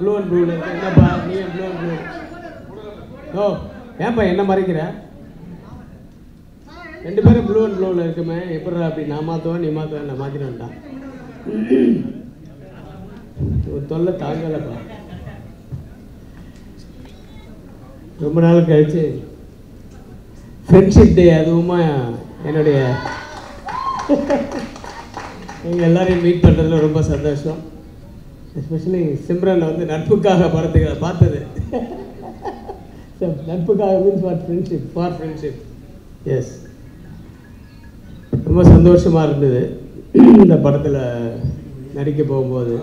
Blue and ப்ளூவில் இருக்கு. என்னப்பா நீ ப்ளூ அண்ட் ப்ளூ? ஓ ஏன்ப்பா என்ன மறைக்கிற? 2 பேரும் ப்ளூ அண்ட் ப்ளூவில் இருக்குமே, எப்படா அப்படி நான் மாற்றுவேன் நீ மாற்றுவேன், நான் மாற்றிட்டு வந்தான். ஒரு தொல்லை தாங்கலப்பா. ரொம்ப நாள் கழிச்சு ஃப்ரெண்ட்ஷிப் டே, அதுவுமா என்னுடைய எங்கள் எல்லாரையும் மீட் பண்ணுறதுல ரொம்ப சந்தோஷம். எஸ்பெஷலி சிம்ரன் வந்து நட்புக்காக படத்துக்கு பார்த்தது. நட்புக்காக மீன்ஸ் ஃபார் ஃப்ரெண்ட்ஷிப். எஸ், ரொம்ப சந்தோஷமாக இருந்தது இந்த படத்தில் நடிக்க போகும்போது.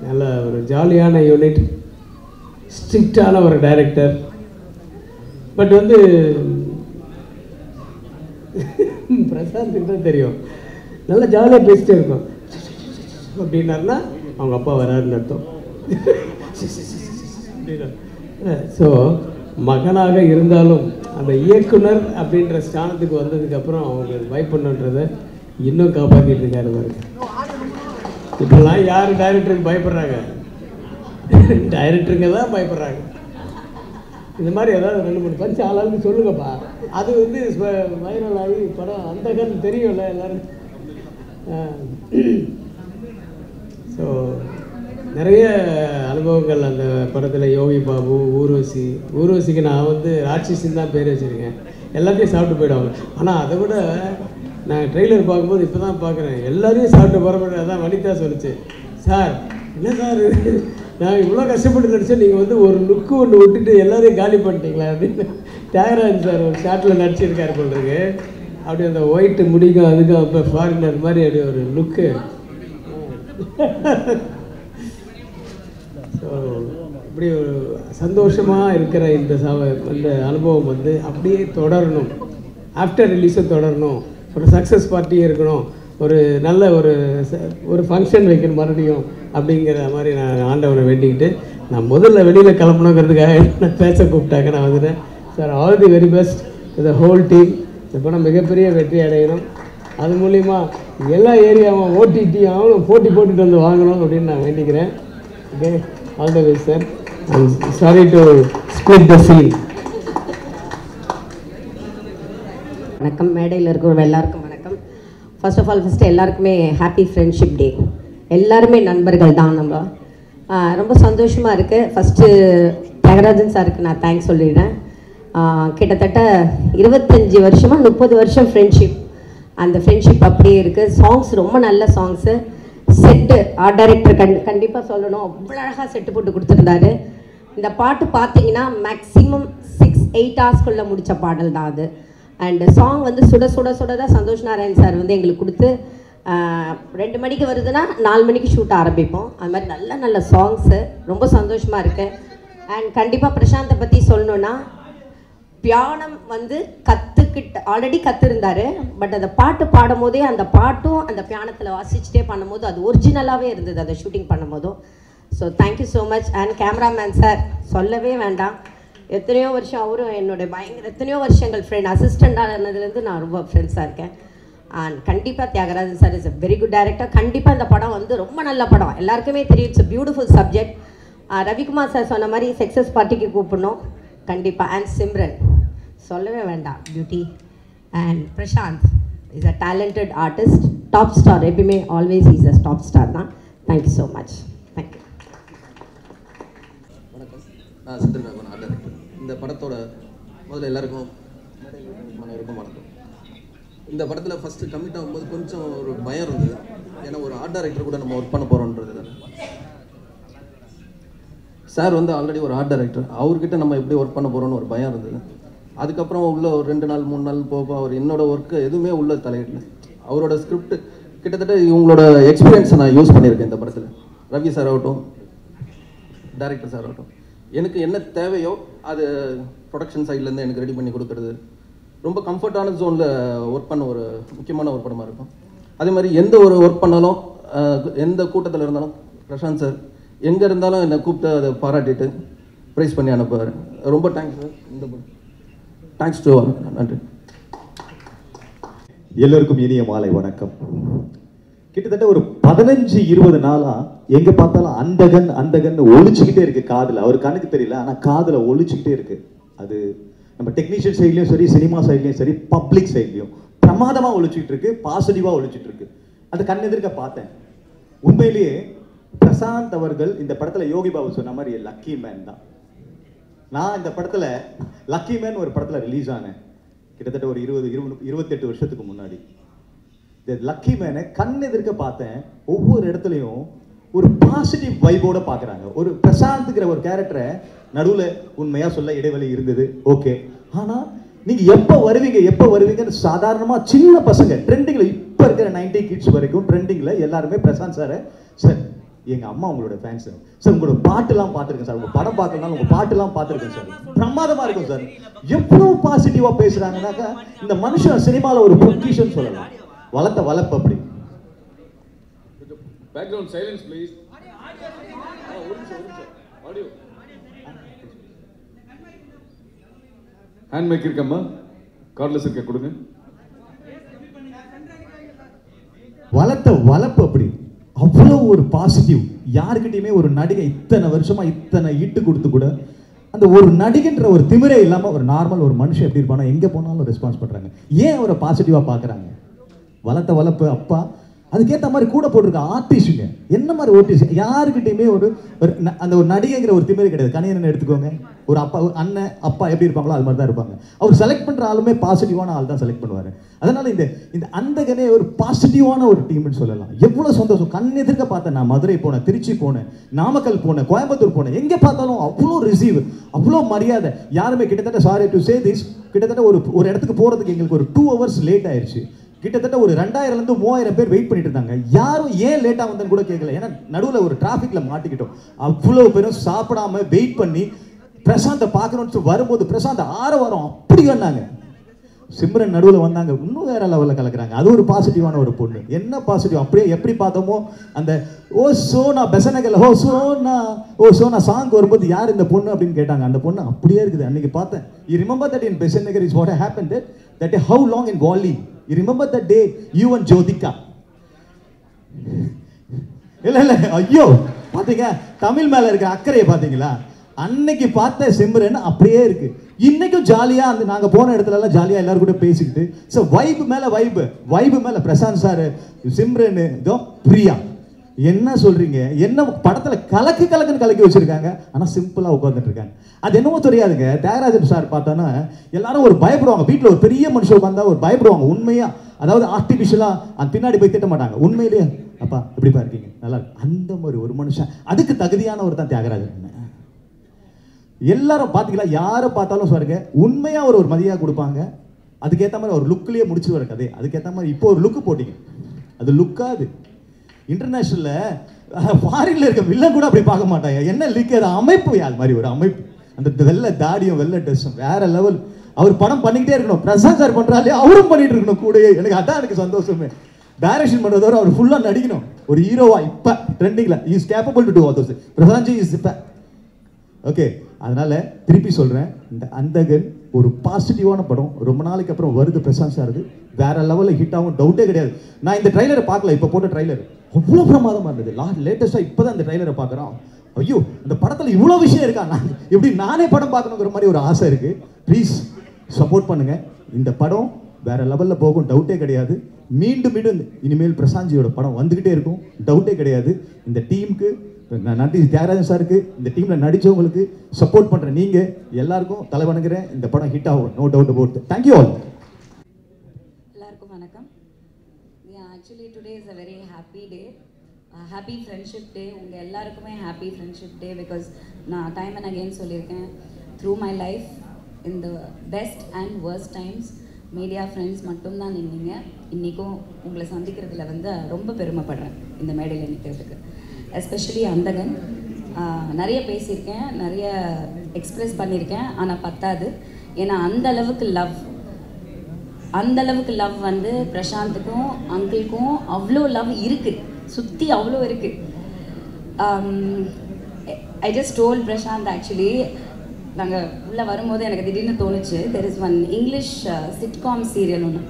நல்ல ஒரு ஜாலியான யூனிட், ஸ்ட்ரிக்டான ஒரு டைரக்டர். பட் வந்து பிரசாந்த் தான் தெரியும், நல்லா ஜாலியாக பேசிட்டே இருக்கும். அப்படின்னாருன்னா அவங்க அப்பா வராருன்னு அர்த்தம். ஸோ மகனாக இருந்தாலும் அந்த இயக்குனர் அப்படின்ற ஸ்தானத்துக்கு வந்ததுக்கப்புறம் அவங்களுக்கு வைப் பண்ணுன்றதை இன்னும் காப்பாற்றிட்டு இருக்காரு பாருங்க. இப்பெல்லாம் யார் டைரக்டருக்கு பயப்படுறாங்க? டைரக்டருங்க தான் பயப்படுறாங்க. இந்த மாதிரி ஏதாவது 2-3 பஞ்சு ஆளாளுக்கு சொல்லுங்கப்பா. அது வந்து வைரல் ஆகி படம் அந்த கண் தெரியும்ல எல்லாரும். ஸோ நிறைய அனுபவங்கள் அந்த படத்தில். யோகி பாபு, ஊர்வசிக்கு நான் வந்து ராட்சசின்னு தான் பேர் வச்சுருக்கேன். எல்லாத்தையும் சாப்பிட்டு போயிடுவாங்க. ஆனால் அதை விட நான் ட்ரெய்லர் பார்க்கும்போது இப்போ தான் பார்க்குறேன், எல்லாரையும் சாப்பிட்டு போகிற. அதான் வனிதா சொல்லிச்சு, சார் என்ன சார் நான் இவ்வளோ கஷ்டப்பட்டு நடித்தேன், நீங்கள் வந்து ஒரு லுக்கு ஒன்று விட்டுட்டு எல்லாரையும் காலி பண்ணிட்டீங்களா அப்படின்னு. தியாகராஜன் சார் ஒரு ஷார்ட்டில் நடிச்சிருக்காரு போல்ருக்கு. அப்படி அந்த ஒயிட்டு முடிக்கும் அதுக்கும் அப்போ ஃபாரினர் மாதிரி அப்படி ஒரு லுக்கு. ஸோ இப்படி ஒரு சந்தோஷமாக இருக்கிற இந்த அனுபவம் வந்து அப்படியே தொடரணும். ஆஃப்டர் ரிலீஸும் தொடரணும். ஒரு சக்ஸஸ் பார்ட்டியும் இருக்கணும். ஒரு நல்ல ஒரு ஃபங்க்ஷன் வைக்கணும் மறுபடியும் அப்படிங்கிற மாதிரி நான் ஆண்டவனை வேண்டிக்கிட்டு, நான் முதல்ல வெளியில் கிளம்பணுங்கிறதுக்காக என்ன பேச கூப்பிட்டாங்க. நான் வந்துட்டேன். Sir, all the very best the whole team. இந்த படம் மிகப்பெரிய வெற்றி அடையணும். அது மூலிமா எல்லா ஏரியாவும் ஓடிடி அவங்களும் போட்டி போட்டுட்டு வந்து வாங்கணும் அப்படின்னு நான் வேண்டிக்கிறேன். Okay, all the best sir. I'm sorry to split the scene. வணக்கம், மேடையில் இருக்கிற எல்லாருக்கும் வணக்கம். ஃபர்ஸ்ட் ஆஃப் ஆல் எல்லாருக்குமே ஹாப்பி ஃப்ரெண்ட்ஷிப் டே. எல்லாருமே நண்பர்கள் தான். நம்ம ரொம்ப சந்தோஷமாக இருக்குது. ஃபஸ்ட்டு தியாகராஜன் சாருக்கு நான் தேங்க்ஸ் சொல்லிடுறேன். கிட்டத்தட்ட 25 வருஷமாக 30 வருஷம் ஃப்ரெண்ட்ஷிப். அந்த ஃப்ரெண்ட்ஷிப் அப்படியே இருக்குது. சாங்ஸ் ரொம்ப நல்ல சாங்ஸு. செட்டு ஆர்ட் டைரக்டர் கண்டிப்பாக சொல்லணும், அவ்வளோ அழகாக செட்டு போட்டு கொடுத்துருந்தாரு. இந்த பாட்டு பார்த்தீங்கன்னா மேக்ஸிமம் 6-8 ஹவர்ஸ்க்குள்ளே முடித்த பாடல் தான் அது. அண்டு சாங் வந்து சுட சுட சுட தான் சந்தோஷ் நாராயண் சார் வந்து எங்களுக்கு கொடுத்து 2 மணிக்கு வருதுன்னா 4 மணிக்கு ஷூட் ஆரம்பிப்போம். அது மாதிரி நல்ல நல்ல சாங்ஸு. ரொம்ப சந்தோஷமாக இருக்குது. அண்ட் கண்டிப்பாக பிரசாந்தை பற்றி சொல்லணுன்னா, பியானம் வந்து ஆல்ரெடி கற்றுருந்தார். பட் அந்த பாட்டு பாடும் போதே அந்த பாட்டும் அந்த பியானத்தில் வாசிச்சுட்டே பண்ணும்போது அது ஒரிஜினலாகவே இருந்தது அதை ஷூட்டிங் பண்ணும்போதும். So thank you so much. And cameraman sir சொல்லவே வேண்டாம். எத்தனையோ வருஷம் அவரும் என்னோட எத்தனையோ வருஷங்கள் ஃப்ரெண்ட். அசிஸ்டண்டாக இருந்ததுலேருந்து நான் ரொம்ப ஃப்ரெண்ட்ஸாக இருக்கேன். அண்ட் கண்டிப்பாக Thiagarajan sir is a very good director. கண்டிப்பாக இந்த படம் வந்து ரொம்ப நல்ல படம். எல்லாருக்குமே தெரியும், it's a beautiful subject. Ravikumar sir சொன்ன மாதிரி சக்ஸஸ் பார்ட்டிக்கு கூப்பிடணும் கண்டிப்பாக. அண்ட் சிம்ரன் சொல்லவே வேண்டாம், beauty. And Prashanth is a talented artist, top star. எப்பயுமே always is a top star தான். Thank you so much. தேங்க்யூ. வணக்கம், நான் சித்தரன் ஆர்ட் டைரக்டர். இந்த படத்தோட முதல்ல எல்லாருக்கும் வணக்கம். இந்த படத்தில் ஃபஸ்ட்டு கமிட் ஆகும்போது கொஞ்சம் ஒரு பயம் இருந்தது. ஏன்னா ஒரு ஆர்ட் டைரக்டர் கூட நம்ம ஒர்க் பண்ண போகிறோன்றது. சார் வந்து ஆல்ரெடி ஒரு ஆர்ட் டைரக்டர், அவர்கிட்ட நம்ம எப்படி ஒர்க் பண்ண போகிறோன்னு ஒரு பயம் இருந்தது. அதுக்கப்புறம் உள்ள ஒரு 2 நாள் 3 நாள் போக அவர் என்னோட ஒர்க்கு எதுவுமே உள்ள தலையிடல. அவரோட ஸ்கிரிப்ட் கிட்டத்தட்ட இவங்களோட எக்ஸ்பீரியன்ஸை நான் யூஸ் பண்ணியிருக்கேன் இந்த படத்தில். ரவி சார் ஆகட்டும், டைரக்டர் சார் ஆகட்டும், எனக்கு என்ன தேவையோ அது ப்ரொடக்ஷன் சைட்லேருந்து எனக்கு ரெடி பண்ணி கொடுக்குறது. ரொம்ப கம்ஃபர்டான ஜோனில் ஒர்க் பண்ண ஒரு முக்கியமான ஒரு படமாக இருக்கும். அதே மாதிரி எந்த ஒரு ஒர்க் பண்ணாலும், எந்த கூட்டத்தில் இருந்தாலும் பிரசாந்த் சார் எங்கே இருந்தாலும் என்னை கூப்பிட்டு அதை பாராட்டிட்டு ப்ரைஸ் பண்ணி அனுப்புவார். ரொம்ப தேங்க்ஸ் சார். இந்த தேங்க்ஸ் டு ஆல். நன்றி. எல்லோருக்கும் இனிய மாலை வணக்கம். கிட்டத்தட்ட ஒரு 15-20 நாளாக எங்கே பார்த்தாலும் அந்தகன் அந்தகன் ஒழிச்சுக்கிட்டே இருக்குது காதில். அவர் கணக்கு தெரியல, ஆனால் காதில் ஒழிச்சுக்கிட்டே இருக்குது. அது நம்ம டெக்னீஷியன் சைட்லேயும் சரி, சினிமா சைட்லேயும் சரி, பப்ளிக் சைட்லேயும் பிரமாதமாக ஒழிச்சிட்டு இருக்கு, பாசிட்டிவாக ஒழிச்சிட்டு இருக்கு. அது கண்ணெதிர்க்க பார்த்தேன். உண்மையிலேயே பிரசாந்த் அவர்கள் இந்த படத்தில் யோகி பாபு சொன்ன மாதிரி லக்கி மேன் தான். நான் இந்த படத்தில் லக்கி மேன் ஒரு படத்தில் ரிலீஸ் ஆனேன் கிட்டத்தட்ட ஒரு 28 வருஷத்துக்கு முன்னாடி. இந்த லக்கி மேனை கண்ணெதிர்க்க பார்த்தேன். ஒவ்வொரு இடத்துலையும் ஒரு பாசிட்டிவ் வைபோட பார்க்குறாங்க. ஒரு பிரசாந்த்ங்கிற ஒரு கேரக்டரை நடுவில் உண்மையாக சொல்ல இடைவெளி இருந்தது, ஓகே. ஆனால் நீங்கள் எப்போ வருவீங்கன்னு சாதாரணமாக சின்ன பசங்க ட்ரெண்டிங்கில் இப்போ இருக்கிற 90 கிட்ஸ் வரைக்கும் ட்ரெண்டிங்கில் எல்லாருமே பிரசாந்த் சாரை, சார் எங்கள் அம்மா உங்களோட ஃபேன்ஸ் சார், உங்களோட பாட்டுலாம் பார்த்துருக்கேன் சார், உங்கள் படம் பார்க்கலனாலும் உங்கள் பாட்டுலாம் பார்த்துருக்கேன் சார், பிரமாதமாக இருக்கும் சார். எவ்வளோ பாசிட்டிவாக பேசுகிறாங்கன்னாக்கா இந்த மனுஷன் சினிமாவில் ஒரு பொக்கிஷன் சொல்லலாம். வளர்ப்பு அப்படி. Background silence please. Audio hand mic இருக்கம்மா, கார்ட்லெஸ் இருக்க கொடுங்க. வளர்ப்பு அப்படி. அவ்வளோ ஒரு பாசிட்டிவ். யாருக்கிட்டையுமே ஒரு நடிகை இத்தனை வருஷமா இத்தனை ஈட்டு கொடுத்து கூட அந்த ஒரு நடிகைன்ற ஒரு திமிரே இல்லாமல் ஒரு நார்மல் ஒரு மனுஷன் எப்படி இருப்பானோ எங்கே போனாலும் ரெஸ்பான்ஸ் பண்ணுறாங்க. ஏன் அவரை பாசிட்டிவாக பார்க்குறாங்க? வளர்ப்பு அப்பா. அதுக்கேற்ற மாதிரி கூட போட்டிருக்க ஆர்டிஸ்ட்டுங்க என்ன மாதிரி ஆர்டிஸ்ட் யாருக்கிட்டையுமே ஒரு அந்த ஒரு நடிகைங்கிற ஒரு திமிரை கிடையாது. கணியன் எடுத்துக்கோங்க, ஒரு அப்பா ஒரு அண்ணன் அப்பா எப்படி இருப்பாங்களோ அது மாதிரி தான் இருப்பாங்க. அவர் செலக்ட் பண்ணுற ஆளுமே பாசிட்டிவான ஆள் தான் செலக்ட் பண்ணுவார். அதனால இந்த அந்தகனே ஒரு பாசிட்டிவான ஒரு டீம்னு சொல்லலாம். எவ்வளோ சந்தோஷம். கண் எதிர்க்க பார்த்தேன். நான் மதுரை போனேன், திருச்சி போனேன், நாமக்கல் போனேன், கோயம்புத்தூர் போனேன். எங்கே பார்த்தாலும் அவ்வளோ ரிசீவ், அவ்வளோ மரியாதை. யாருமே கிட்டத்தட்ட சாரி டு சே திஸ், கிட்டத்தட்ட ஒரு இடத்துக்கு போகிறதுக்கு எங்களுக்கு ஒரு 2 hours லேட் ஆயிடுச்சு. கிட்டத்தட்ட ஒரு 2000 3000 பேர் வெயிட் பண்ணிட்டு இருந்தாங்க. யாரும் ஏன் லேட்டாக வந்தேன்னு கூட கேட்கல. ஏன்னா நடுவில் ஒரு டிராஃபிக்கில் மாட்டிக்கிட்டோம். அவ்வளோ பேரும் சாப்பிடாம வெயிட் பண்ணி பிரசாந்தை பார்க்கணும்னு வரும்போது பிரசாந்த் 6 வாரம் அப்படி வந்தாங்க. சிம்ரன் நடுவில் வந்தாங்க, இன்னும் வேற லெவலில் கலக்குறாங்க. அது ஒரு பாசிட்டிவான ஒரு பொண்ணு. என்ன பாசிட்டிவ் அப்படியே எப்படி பார்த்தோமோ அந்த ஓ சோனா பெசனகல் ஓ சோனா சாங் வரும்போது யார் இந்த பொண்ணு அப்படின்னு கேட்டாங்க. அந்த பொண்ணு அப்படியே இருக்குது. அன்னைக்கு பார்த்தேன். You remember that in Besant Nagar is what happened that day how long in Wally you remember that day you and Jyotika இல்ல ஐயோ பாத்தீங்க தமிழ் மேல இருக்க அக்கறையை பாத்தீங்களா? அன்னைக்கு பார்த்த சிம்ரன் அப்படியே இருக்கு. இன்னைக்கும் ஜாலியா அந்த நாங்க போன இடத்துல எல்லாம் ஜாலியா எல்லாரும் கூட பேசிக்கிட்டு சோ வைப் மேல பிரசாந்த் சார், சிம்ரன், பிரியா என்ன சொல்றீங்க? என்ன படத்துல கலக்குன்னு கலக்கி வச்சிருக்காங்க. ஆனா சிம்பிளா உட்கார்ந்துட்டு இருக்காங்க. அது என்னவோ தெரியாதுங்க. தியாகராஜன் சார் பார்த்தோன்னா எல்லாரும் ஒரு பயப்படுவாங்க. வீட்டில் ஒரு பெரிய மனுஷன் உட்காந்தா ஒரு பயப்படுவாங்க. உண்மையா, அதாவது ஆர்டிபிஷியலா அந்த பின்னாடி போய் திட்ட மாட்டாங்க. உண்மையிலேயே அப்பா எப்படிப்பா இருக்கீங்க, நல்லா இருக்கு. அந்த மாதிரி ஒரு மனுஷன், அதுக்கு தகுதியானவர் தான் தியாகராஜன். எல்லாரும் பார்த்தீங்களா, யாரை பார்த்தாலும் சொல்லுங்க உண்மையா ஒரு மதியாக கொடுப்பாங்க. அதுக்கேற்ற மாதிரி ஒரு லுக்லேயே முடிச்சு வர கதை. அதுக்கேற்ற மாதிரி இப்போ ஒரு லுக்கு போட்டிங்க, அது லுக்காது. இன்டர்நேஷனலில் ஃபாரின்ல இருக்க வில்லன் கூட அப்படி பார்க்க மாட்டாங்க. என்ன லிக், அது அமைப்பு. அது மாதிரி ஒரு அமைப்பு. அந்த வெள்ளை தாடியும் வெள்ளை ட்ரெஸ்ஸும் வேற லெவல். அவர் படம் பண்ணிக்கிட்டே இருக்கணும். பிரசாந்த் சார் பண்றாலே அவரும் பண்ணிட்டு இருக்கணும் கூடயே. அதான் எனக்கு சந்தோஷமே. டைரக்ஷன் பண்றதோட அவர் ஃபுல்லா நடிக்கணும். ஒரு ஹீரோவா இப்ப ட்ரெண்டிங்ல is capable to do all those. Prashanth ji is இப்ப ஓகே. அதனால திருப்பி சொல்றேன், இந்த அந்தகன் ஒரு பாசிட்டிவான படம். ரொம்ப நாளைக்கு அப்புறம் வருது பிரசாந்த் சார். வேற லெவலில் ஹிட் ஆகும், டவுட்டே கிடையாது. நான் இந்த ட்ரைலரை பார்க்கல, இப்போ போட்ட ட்ரைலர் அவ்வளோ பிரமாதமாக இருந்தது. லேட்டஸ்ட்டாக இப்போ தான் இந்த ட்ரைலரை பார்க்குறோம். ஐயோ இந்த படத்தில் இவ்வளோ விஷயம் இருக்கா, நான் எப்படி நானே படம் பார்க்கணுங்கிற மாதிரி ஒரு ஆசை இருக்குது. ப்ளீஸ் சப்போர்ட் பண்ணுங்கள். இந்த படம் வேற லெவலில் போகும், டவுட்டே கிடையாது. மீண்டும் இனிமேல் பிரசாந்த்ஜியோட படம் வந்துக்கிட்டே இருக்கும், டவுட்டே கிடையாது. இந்த டீமுக்கு நான் நன்றி. தியாகராஜன் சாருக்கு, இந்த டீமில் நடித்தவங்களுக்கு, சப்போர்ட் பண்ணுற நீங்கள் எல்லாருக்கும் தலை வணங்குறேன். இந்த படம் ஹிட் ஆகும், no doubt about. Thank you all. எல்லாருக்கும் வணக்கம். Actually today is a very happy day, happy friendship day. உங்கள் எல்லாருக்குமே ஹாப்பி ஃப்ரெண்ட்ஷிப் டே. பிகாஸ் நான் டைம் அண்ட் அகெயின் சொல்லியிருக்கேன், through my life in the best and worst times media friends மட்டும்தான் நின்னீங்க. இன்றைக்கும் உங்களை சந்திக்கிறதுல ரொம்ப பெருமைப்படுறேன் இந்த மேடையில் நிற்கிறதுக்கு. எஸ்பெஷலி அந்தகன் நிறைய பேசியிருக்கேன், நிறைய எக்ஸ்ப்ரெஸ் பண்ணியிருக்கேன். ஆனால் பத்தாது. ஏன்னா அந்தளவுக்கு லவ் பிரசாந்துக்கும் அங்கிளுக்கும் அவ்வளோ லவ் இருக்குது, சுற்றி அவ்வளோ இருக்குது. I just told Prashanth, actually நாங்கள் உள்ளே வரும்போது எனக்கு திடீர்னு தோணுச்சு, there is one English sitcom serial ஒன்று,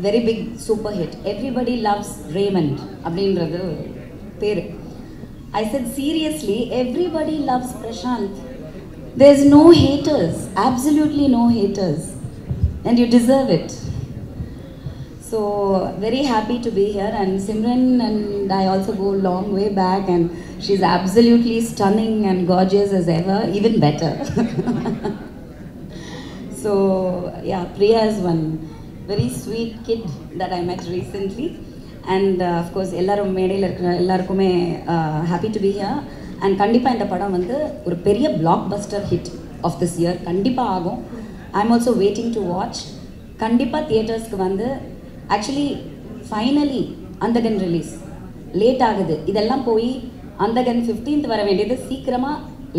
very big super hit, everybody loves Raymond அப்படின்றது பேர். I said, seriously, everybody loves Prashant. There's no haters, absolutely no haters. And you deserve it. So, very happy to be here. And Simran and I also go a long way back. And she's absolutely stunning and gorgeous as ever, even better. So, yeah, Priya is one very sweet kid that I met recently. And of course, ellarum medayila irukra ellarkume happy to be here. And kandipa indha padam vandu oru periya blockbuster hit of this year kandipa agum. I'm also waiting to watch. Kandipa theaters ku vandu actually finally Andagan release late agudhu. Idella poi Andagan 15th vara vendiyadhu சீக்கிரமா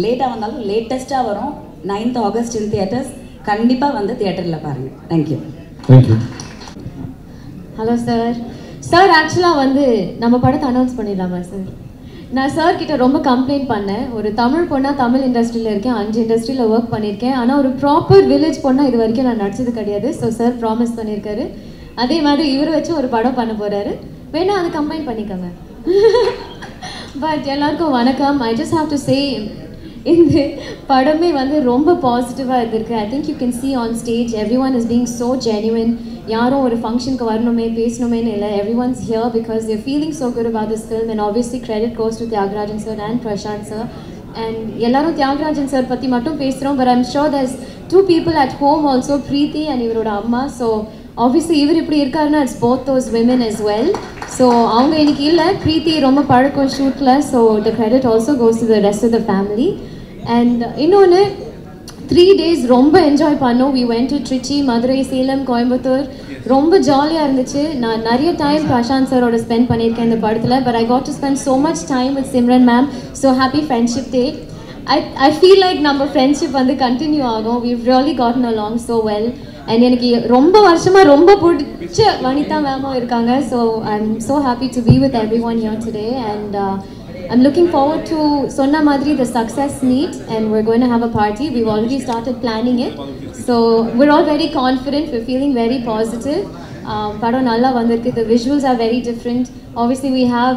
லேட்டா வந்தாலும் லேட்டஸ்டா வரும். 9th August in theaters. kandipa vandu theaterல பாருங்க. Thank you. Thank you. Hello sir. Sir ஆக்சுவலாக வந்து நம்ம படத்தை அனௌன்ஸ் பண்ணிடலாமா சார்? நான் சார் கிட்ட ரொம்ப கம்ப்ளைண்ட் பண்ணேன். ஒரு தமிழ் பொண்ணாக தமிழ் இண்டஸ்ட்ரியில் இருக்கேன், 5 இண்டஸ்ட்ரியில் ஒர்க் பண்ணியிருக்கேன். ஆனால் ஒரு ப்ராப்பர் வில்லேஜ் பொண்ணாக இது வரைக்கும் நான் நடிச்சது கிடையாது. ஸோ சார் ப்ராமிஸ் பண்ணியிருக்காரு. அதே மாதிரி இவர் வச்சு ஒரு படம் பண்ண போகிறாரு. வேணா அது கம்பைன் பண்ணிக்கோங்க. பட் எல்லாருக்கும் வணக்கம். I just have to say இந்த படமே வந்து ரொம்ப பாசிட்டிவாக இருந்திருக்கு. I think you can see on stage everyone is being so genuine. யாரும் ஒரு ஃபங்க்ஷனுக்கு வரணுமே பேசணுமேனு இல்லை. Everyone's here because they're feeling so good about this film. And obviously credit goes to Thiagarajan sir and Prashanth sir. And எல்லாரும் Thiagarajan sir பற்றி மட்டும் பேசுகிறோம். But I'm sure there's 2 people at home also, Preethi and இவரோட அம்மா. ஸோ ஆப்வியஸ்லி இவர் இப்படி இருக்காருன்னா it's both those women as well. So அவங்க இன்னைக்கு இல்லை, பிரீத்தி ரொம்ப பழக்கம் ஷூட்டில். So the credit also goes to the rest of the family. And இன்னொன்று 3 days ரொம்ப என்ஜாய் பண்ணோம். We went to Trichy, Madurai, Salem, Coimbatore. ரொம்ப ஜாலியாக இருந்துச்சு. நான் நிறைய டைம் பிரசாந்த் சாரோட ஸ்பெண்ட் பண்ணியிருக்கேன் இந்த படத்தில். But I got to spend so much time with Simran ma'am. So happy friendship day. I feel like நம்ம ஃப்ரெண்ட்ஷிப் வந்து கண்டினியூ ஆகும். We've really cotton along so well. And எனக்கு ரொம்ப வருஷமாக ரொம்ப பிடிச்ச வனிதா மேமும் இருக்காங்க. So I am so happy to be with every one here today. And I'm looking forward to Sonna Madri, the success meet, and we're going to have a party. We've already started planning it. So we're all very confident. We're feeling very positive. Padam nalla vandirukku. The visuals are very different. Obviously we have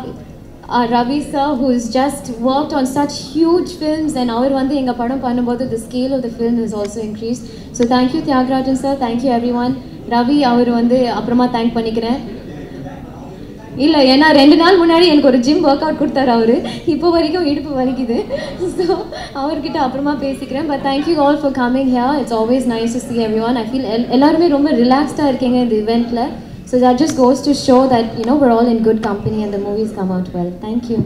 Ravi sir, who's just worked on such huge films, and our vandu enga padam pannumbodhu the scale of the film is also increased. So thank you Tyagarajan sir, thank you everyone. Ravi அவர் வந்து அப்புறமா thank பண்ணிக்கிறேன். இல்லை, ஏன்னா 2 நாள் முன்னாடி எனக்கு ஒரு gym work out கொடுத்தாரு அவர். இப்போ வரைக்கும் இடுப்பு வலிக்குது. ஸோ அவர்கிட்ட அப்புறமா பேசிக்கிறேன். But thank you all for coming here. It's always nice to see everyone. I feel எல்லாருமே ரொம்ப ரிலாக்ஸ்டாக இருக்கீங்க இந்த இவெண்ட்டில். So that just goes to show that you know we're all in good company and the movies come out well. Thank you.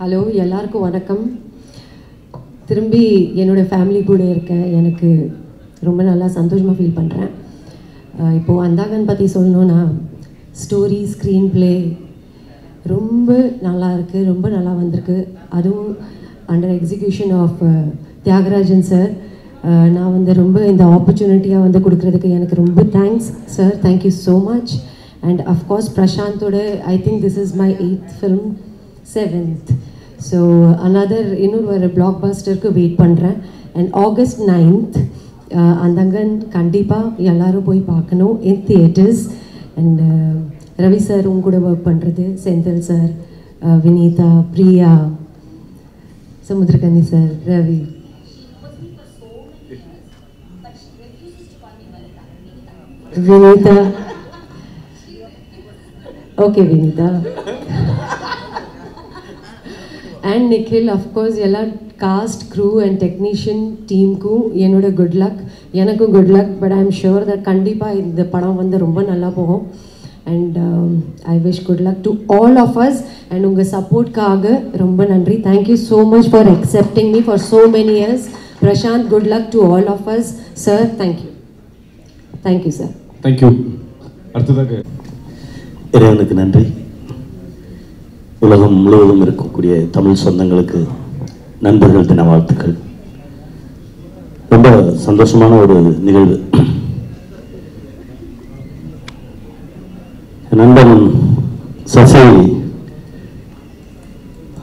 Hello, எல்லாருக்கும் வணக்கம். திரும்பி என்னோடய ஃபேமிலி கூட இருக்கேன். எனக்கு ரொம்ப நல்லா சந்தோஷமாக ஃபீல் பண்ணுறேன். இப்போது அந்தாகன் பற்றி சொல்லணுன்னா ஸ்டோரி, ஸ்க்ரீன் ப்ளே ரொம்ப நல்லா இருக்குது, ரொம்ப நல்லா வந்திருக்கு. அதுவும் under execution of Thiyagarajan sir. நான் வந்து ரொம்ப இந்த ஆப்பர்ச்சுனிட்டியாக வந்து கொடுக்குறதுக்கு எனக்கு ரொம்ப thanks sir. Thank you so much. And of course பிரசாந்தோட I think this is my 8th film, 7th. So another இன்னொரு பிளாக் பஸ்டருக்கு வெயிட் பண்ணுறேன். அண்ட் August 9th அந்தங்கன் கண்டிப்பாக எல்லாரும் போய் பார்க்கணும் in theatres. And Ravi sir உங்க கூட ஒர்க் பண்ணுறது, Senthil sir, Vineetha, Priya, Samuthirakani sir, Ravi. Vineetha, okay Vineetha. And Nikhil, of course எல்லா காஸ்ட், க்ரூ அண்ட் டெக்னீஷியன் டீமுக்கும் என்னோட குட் லக். எனக்கும் good luck. But I am sure that கண்டிப்பாக இந்த படம் வந்து ரொம்ப நல்லா போகும். And I wish good luck to all of us. And உங்கள் சப்போர்ட்காக ரொம்ப நன்றி. Thank you so much for accepting me for so many years. Prashanth, good luck to all of us. Sir, thank you. Thank you sir. Thank you. அடுத்ததாக இறைவனுக்கு நன்றி. உலகம் முழுவதும் இருக்கக்கூடிய தமிழ் சொந்தங்களுக்கு நண்பர்கள் தின வாழ்த்துக்கள். ரொம்ப சந்தோஷமான ஒரு நிகழ்வு. நண்பன் சசி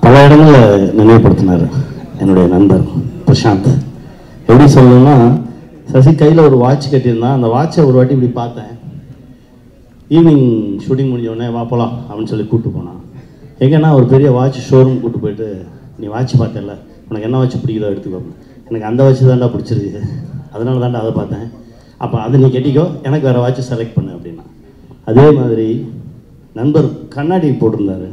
பல இடங்களில் நினைவுபடுத்தினார். என்னுடைய நண்பர் பிரசாந்த் எப்படி சொல்லணும்னா, சசி கையில் ஒரு வாட்ச் கட்டியிருந்தான். அந்த வாட்சை ஒரு வாட்டி இப்படி பார்த்தேன். ஈவினிங் ஷூட்டிங் முடிஞ்ச உடனே வா போகலாம் அப்படின்னு சொல்லி கூப்பிட்டு போனான். எங்கன்னா ஒரு பெரிய வாட்ச் ஷோரூம் கூப்பிட்டு போயிட்டு நீ வாட்ச் பார்த்தல உனக்கு என்ன வாட்ச் பிடிக்குதோ எடுத்துக்கோ. எனக்கு அந்த வாட்ச் தான்டா பிடிச்சிருக்கு, அதனால தான்டா அதை பார்த்தேன். அப்போ அதை நீ கட்டிக்கோ, எனக்கு வேறு வாட்ச் செலக்ட் பண்ணு அப்படின்னா. அதே மாதிரி நண்பர் கண்ணாடி போட்டிருந்தாரு.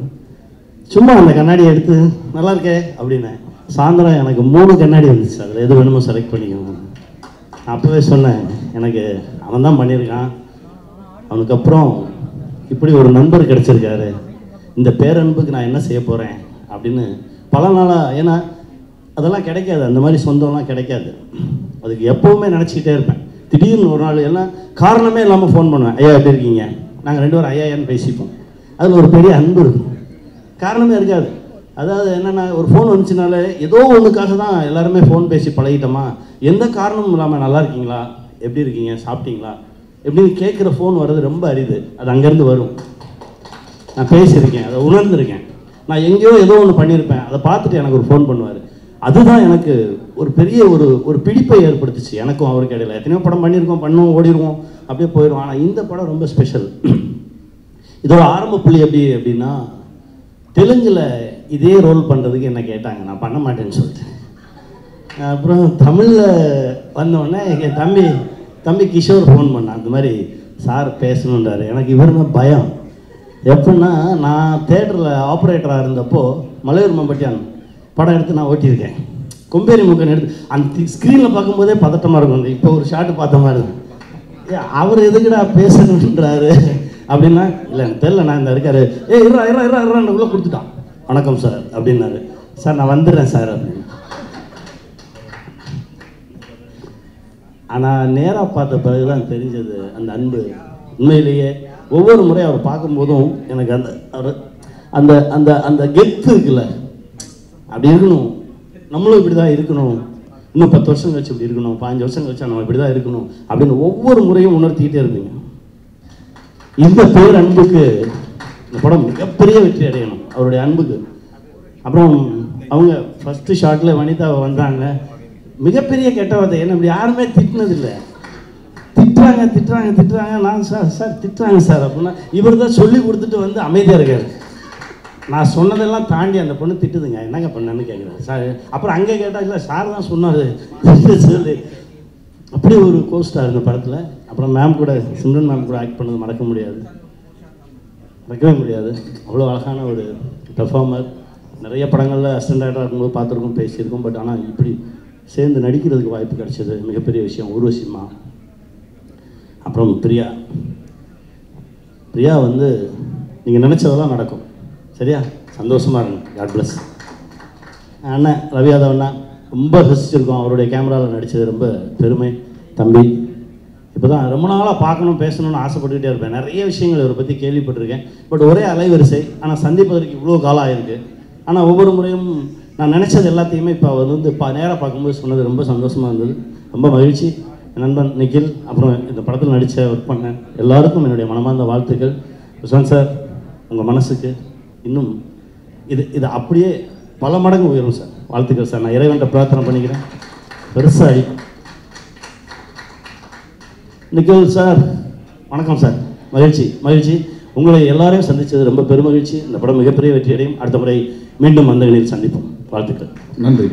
சும்மா அந்த கண்ணாடியை எடுத்து நல்லா இருக்கே அப்படின்னேன். சாயந்தரம் எனக்கு 3 கண்ணாடி வந்துச்சு, அதில் எது வேணுமோ செலக்ட் பண்ணிக்கணும். நான் அப்போவே சொன்னேன், எனக்கு அவன் தான் பண்ணியிருக்கான், அவனுக்கு அப்புறம் இப்படி ஒரு நண்பர் கிடச்சிருக்காரு, இந்த பேரன்புக்கு நான் என்ன செய்ய போகிறேன் அப்படின்னு பல நாளாக. ஏன்னா அதெல்லாம் கிடைக்காது, அந்த மாதிரி சொந்தம்லாம் கிடைக்காது. அதுக்கு எப்போவுமே நினச்சிக்கிட்டே இருப்பேன். திடீர்னு ஒரு நாள் எல்லாம் காரணமே இல்லாமல் ஃபோன் பண்ணுவேன், ஐயா எப்படி இருக்கீங்க, நாங்கள் 2 பேரும் ஐயான்னு பேசிப்போம். அதில் ஒரு பெரிய அன்பு இருக்கும், காரணமே இருக்காது. அதாவது என்னென்னா ஒரு ஃபோன் வந்துச்சுனாலே ஏதோ ஒன்றுக்காக தான் எல்லாருமே ஃபோன் பேசி பழகிட்டோமா, எந்த காரணமும் இல்லாமல் நல்லா இருக்கீங்களா, எப்படி இருக்கீங்க, சாப்பிட்டீங்களா எப்படின்னு கேட்குற ஃபோன் வர்றது ரொம்ப அரிது. அது அங்கேருந்து வரும். நான் பேசியிருக்கேன், அதை உணர்ந்திருக்கேன். நான் எங்கேயோ ஏதோ ஒன்று பண்ணியிருப்பேன், அதை பார்த்துட்டு எனக்கு ஒரு ஃபோன் பண்ணுவார். அதுதான் எனக்கு ஒரு பெரிய ஒரு பிடிப்பை ஏற்படுத்துச்சு எனக்கும் அவருக்கு இடையில. எத்தனையோ படம் பண்ணியிருக்கோம், பண்ணுவோம், ஓடிடுவோம், அப்படியே போயிடுவோம். ஆனால் இந்த படம் ரொம்ப ஸ்பெஷல். இதோட ஆரம்ப புள்ளி எப்படி அப்படின்னா, தெலுங்கில் இதே ரோல் பண்ணுறதுக்கு என்ன கேட்டாங்க, நான் பண்ண மாட்டேன்னு சொல்லிட்டேன். அப்புறம் தமிழில் வந்தோடனே என் தம்பி கிஷோர் ஃபோன் பண்ணான், அந்த மாதிரி சார் பேசணுன்றாரு. எனக்கு இவருமே பயம். எப்படின்னா நான் தேட்டரில் ஆப்ரேட்டராக இருந்தப்போ மலையூர் மம்பட்டியான் படம் எடுத்து நான் ஓட்டியிருக்கேன். கொம்பேரி முக்கன் எடுத்து அந்த ஸ்க்ரீனில் பார்க்கும்போதே பதட்டமாக இருக்கும். இப்போ ஒரு ஷாட்டு பார்த்த மாதிரி இருக்கும். அவர் எதுக்குடா பேசணுன்றாரு அப்படின்னா, இல்லை எனக்கு தெரியல, நான் இந்த இருக்காரு, உள்ளே கொடுத்துட்டான். வணக்கம் சார் அப்படின்னாரு. சார் நான் வந்துடுறேன் சார் அப்படின்னு. ஆனால் நேராக பார்த்த பிறகு தான் தெரிஞ்சது அந்த அன்பு. உண்மையிலேயே ஒவ்வொரு முறையும் அவர் பார்க்கும்போதும் எனக்கு அந்த அந்த அந்த கெத்து இருக்குல்ல, அப்படி இருக்கணும், நம்மளும் இப்படி தான் இருக்கணும், இன்னும் 10 வருஷம் கழிச்சு இப்படி இருக்கணும், 15 வருஷம் கழிச்சா நம்ம இப்படி தான் இருக்கணும் அப்படின்னு ஒவ்வொரு முறையும் உணர்த்திக்கிட்டே இருந்தீங்க. இந்த பேர் அன்புக்கு இந்த படம் மிகப்பெரிய வெற்றி அடையணும், அவருடைய அன்புக்கு. அப்புறம் அவங்க ஃபஸ்ட்டு ஷாட்டில் வனிதா வந்தாங்க, மிகப்பெரிய கெட்ட வார்த்தை, என்ன இப்படி யாருமே திட்டினதில்லை. திட்டுறாங்க. நான் சார் திட்டுறாங்க சார் அப்படின்னா, இவர் தான் சொல்லி கொடுத்துட்டு வந்து அமைதியாக இருக்காரு. நான் சொன்னதெல்லாம் தாண்டி அந்த பொண்ணு திட்டுதுங்க, என்னங்க பண்ணேன்னு கேட்குறேன் சார். அப்புறம் அங்கே கேட்டால் இல்லை சார் தான் சொன்னார் சொல்லி. அப்படி ஒரு கோஸ்டார் இந்த படத்தில். அப்புறம் மேம் கூட, சிம்ரன் மேம் கூட ஆக்ட் பண்ணது மறக்கவே முடியாது. அவ்வளோ அழகான ஒரு பெர்ஃபார்மர். நிறைய படங்களில் அசிஸ்டன்ட் டைரக்டராக இருக்கும்போது பார்த்துருக்கோம், பேசியிருக்கோம். பட் ஆனால் இப்படி சேர்ந்து நடிக்கிறதுக்கு வாய்ப்பு கிடைச்சது மிகப்பெரிய விஷயம். ஊர்வசிமா, அப்புறம் பிரியா வந்து நீங்கள் நினச்சதெல்லாம் நடக்கும், சரியா? சந்தோஷமாக இருங்க. God bless. அண்ணன் ரவி யாதவ் அண்ணா ரொம்ப ரசிச்சிருக்கோம், அவருடைய கேமராவில் நடித்தது ரொம்ப பெருமை. தம்பி இப்போ தான் ரொம்ப நாளாக பார்க்கணும், பேசணும்னு ஆசைப்பட்டுக்கிட்டே இருப்பேன். நிறைய விஷயங்கள் இவரை பற்றி கேள்விப்பட்டிருக்கேன். பட் ஒரே அலைவரிசை, ஆனால் சந்திப்பதற்கு இவ்வளோ காலம் ஆகிருக்கு. ஆனால் ஒவ்வொரு முறையும் நான் நினச்சது எல்லாத்தையுமே இப்போ அவர் வந்து நேராக பார்க்கும்போது சொன்னது ரொம்ப சந்தோஷமாக இருந்தது, ரொம்ப மகிழ்ச்சி. என் நண்பன் நிகில், அப்புறம் இந்த படத்தில் நடித்த ஒர்க் பண்ண எல்லாருக்கும் என்னுடைய மனமார்ந்த வாழ்த்துக்கள். யஷ்வந்த் சார், உங்கள் மனசுக்கு இன்னும் இது அப்படியே பல மடங்கு உயரும் சார். வாழ்த்துக்கள் சார். நான் இறைவன்கிட்ட பிரார்த்தனை பண்ணிக்கிறேன், பெருசாக. நிகில் சார் வணக்கம் சார். மகிழ்ச்சி. உங்களை எல்லாரையும் சந்தித்தது ரொம்ப பெருமகிழ்ச்சி. இந்த படம் மிகப்பெரிய வெற்றி அடையும். அடுத்த முறை மீண்டும் வந்தகனில் சந்திப்போம். வாழ்த்துக்கள். நன்றி.